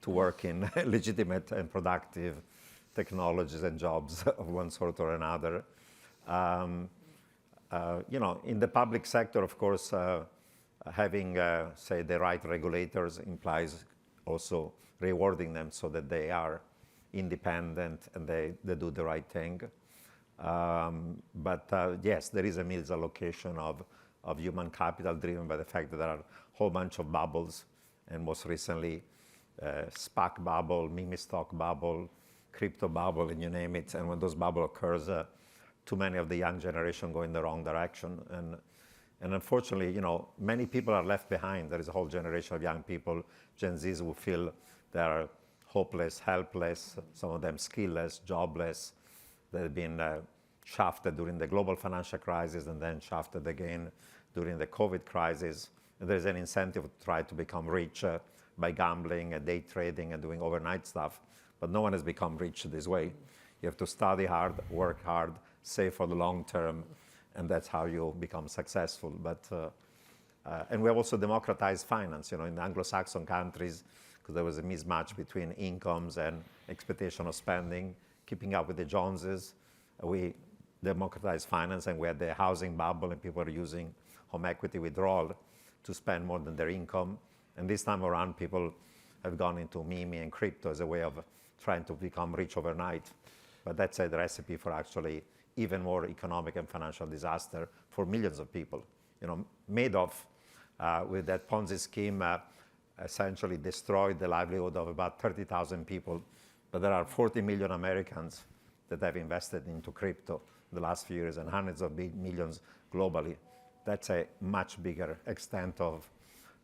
work in legitimate and productive technologies and jobs of one sort or another. In the public sector, of course, having, say, the right regulators implies also rewarding them so that they are independent and they do the right thing. But yes, there is a misallocation of human capital driven by the fact that there are a whole bunch of bubbles, and most recently, SPAC bubble, meme stock bubble, crypto bubble, and you name it. And when those bubble occurs, too many of the young generation go in the wrong direction. And unfortunately, many people are left behind. There is a whole generation of young people, Gen Zs, who feel they are hopeless, helpless, some of them skillless, jobless. They've been shafted during the global financial crisis and then shafted again during the COVID crisis. And there's an incentive to try to become rich by gambling and day trading and doing overnight stuff. But no one has become rich this way. You have to study hard, work hard, save for the long term, and that's how you become successful. And we have also democratized finance. In the Anglo-Saxon countries, because there was a mismatch between incomes and expectation of spending, keeping up with the Joneses, we democratized finance, and we had the housing bubble, and people were using home equity withdrawal to spend more than their income. And this time around, people have gone into meme and crypto as a way of trying to become rich overnight. But that's a recipe for actually even more economic and financial disaster for millions of people. Madoff, with that Ponzi scheme, essentially destroyed the livelihood of about 30,000 people. But there are 40 million Americans that have invested into crypto in the last few years, and hundreds of millions globally. That's a much bigger extent of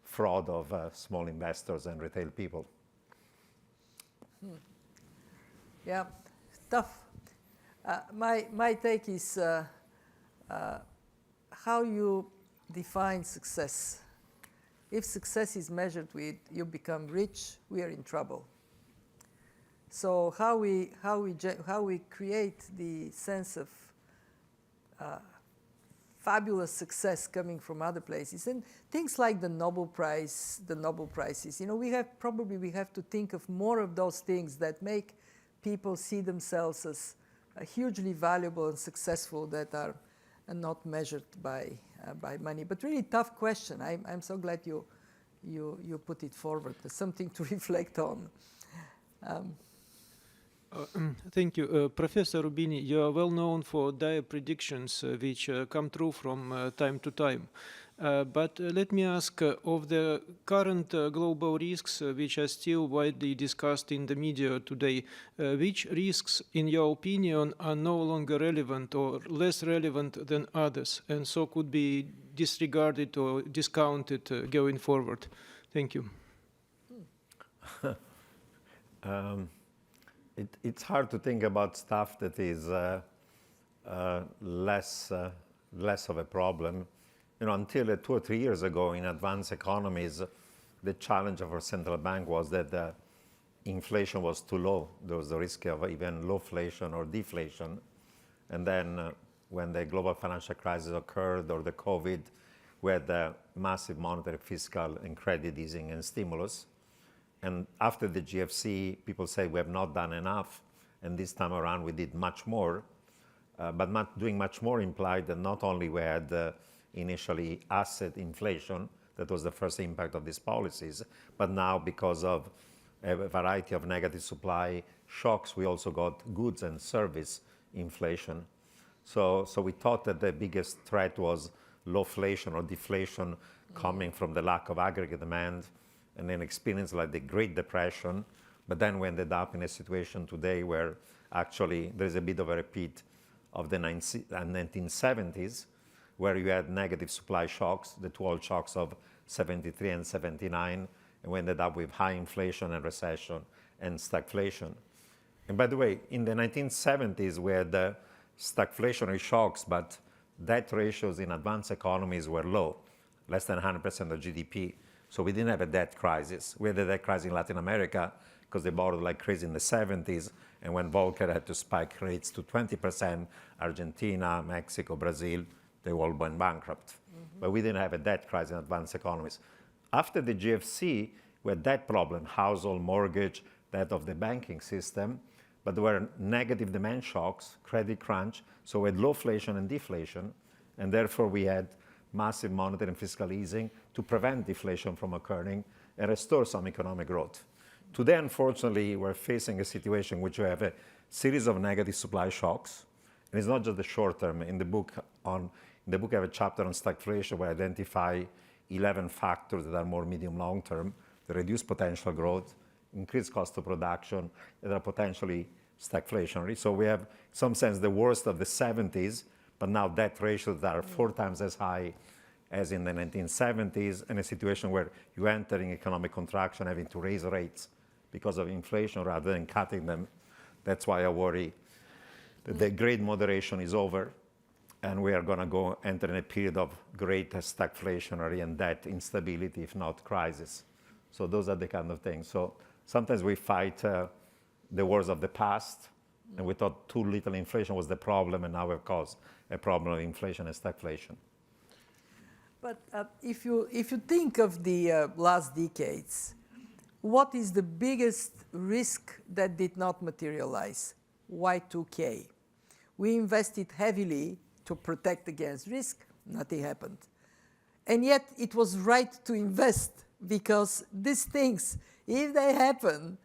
fraud of small investors and retail people. Yeah, tough. My take is how you define success. If success is measured with you become rich, we are in trouble. So how we create the sense of fabulous success coming from other places, and things like the Nobel Prizes. We have to think of more of those things that make people see themselves as hugely valuable and successful, that are not measured by money. But really tough question. I'm so glad you put it forward. There's something to reflect on. Thank you. Professor Roubini, you are well known for dire predictions which come true from time to time. But let me ask, of the current global risks which are still widely discussed in the media today, which risks, in your opinion, are no longer relevant or less relevant than others, and so could be disregarded or discounted going forward? Thank you. It's hard to think about stuff that is less of a problem. Until 2 or 3 years ago, in advanced economies, the challenge of our central bank was that the inflation was too low. There was the risk of even lowflation or deflation. And then when the global financial crisis occurred or the COVID, we had the massive monetary, fiscal, and credit easing and stimulus. And after the GFC, people say we have not done enough. And this time around, we did much more. But doing much more implied that not only we had initially asset inflation, that was the first impact of these policies, but now because of a variety of negative supply shocks, we also got goods and service inflation. So we thought that the biggest threat was lowflation or deflation coming from the lack of aggregate demand and an experience like the Great Depression. But then we ended up in a situation today where actually there's a bit of a repeat of the 1970s, where you had negative supply shocks, the two old shocks of 73 and 79, and we ended up with high inflation and recession and stagflation. And by the way, in the 1970s, we had stagflationary shocks, but debt ratios in advanced economies were low, less than 100% of GDP. So we didn't have a debt crisis. We had a debt crisis in Latin America because they borrowed like crazy in the 70s. And when Volcker had to spike rates to 20%, Argentina, Mexico, Brazil, they all went bankrupt. But we didn't have a debt crisis in advanced economies. After the GFC, we had that problem, household mortgage, debt of the banking system. But there were negative demand shocks, credit crunch, so we had lowflation and deflation, and therefore we had massive monetary and fiscal easing to prevent deflation from occurring and restore some economic growth. Today, unfortunately, we're facing a situation in which we have a series of negative supply shocks, and it's not just the short term. In the book, I have a chapter on stagflation where I identify 11 factors that are more medium long term, the reduced potential growth, increased cost of production, that are potentially stagflationary. So we have, in some sense, the worst of the 70s, but now debt ratios that are 4 times as high as in the 1970s, and a situation where you enter in economic contraction having to raise rates because of inflation rather than cutting them. That's why I worry that the great moderation is over, and we are going to go enter in a period of great stagflationary and debt instability, if not crisis. So those are the kind of things. So sometimes we fight the wars of the past, and we thought too little inflation was the problem, and now we've caused a problem of inflation and stagflation. But if you think of the last decades, what is the biggest risk that did not materialize? Y2K. We invested heavily to protect against risk, nothing happened. And yet it was right to invest, because these things, if they happen,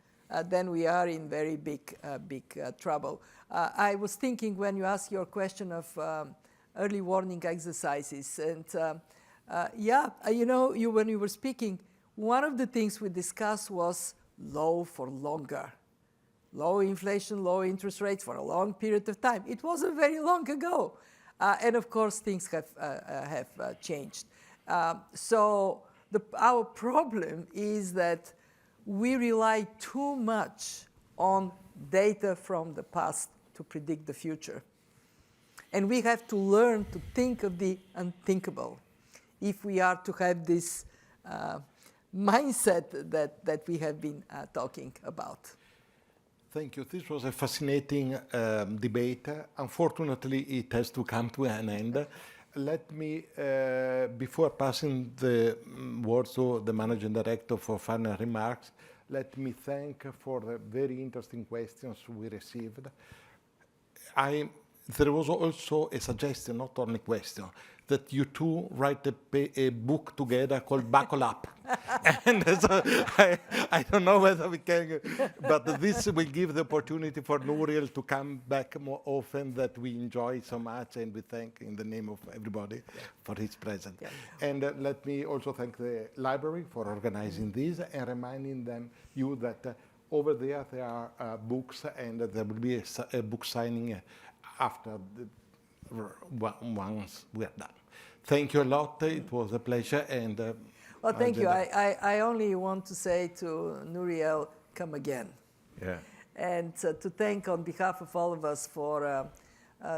then we are in very big trouble. I was thinking when you asked your question of early warning exercises, and when you were speaking, one of the things we discussed was low for longer. Low inflation, low interest rates for a long period of time. It wasn't very long ago. And of course, things have changed. So our problem is that we rely too much on data from the past to predict the future. And we have to learn to think of the unthinkable if we are to have this mindset that we have been talking about. Thank you. This was a fascinating debate. Unfortunately, it has to come to an end. Let me, before passing the word to the Managing Director for final remarks, let me thank for the very interesting questions we received. There was also a suggestion, not only question, that you two write a book together called Buckle Up. And so I don't know whether we can, but this will give the opportunity for Nouriel to come back more often, that we enjoy so much, and we thank in the name of everybody for his presence. Yeah. And let me also thank the library for organizing this and reminding you that over there are books, and there will be a book signing after once we are done. Thank you a lot. It was a pleasure. And well, thank you. I only want to say to Nouriel, come again. Yeah. And to thank on behalf of all of us for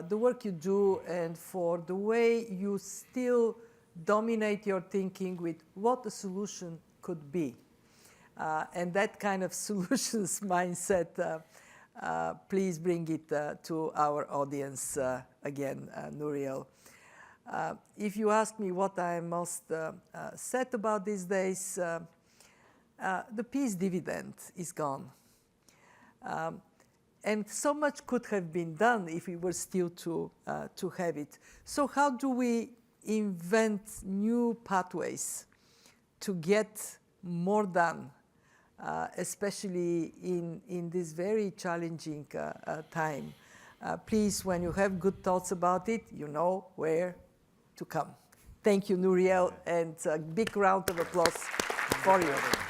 the work you do, and for the way you still dominate your thinking with what the solution could be. And that kind of solutions mindset, please bring it to our audience again, Nouriel. If you ask me what I'm most sad about these days, the peace dividend is gone. And so much could have been done if we were still to have it. So how do we invent new pathways to get more done, especially in this very challenging time? Please, when you have good thoughts about it, you know where to come. Thank you, Nouriel, and a big round of applause for you.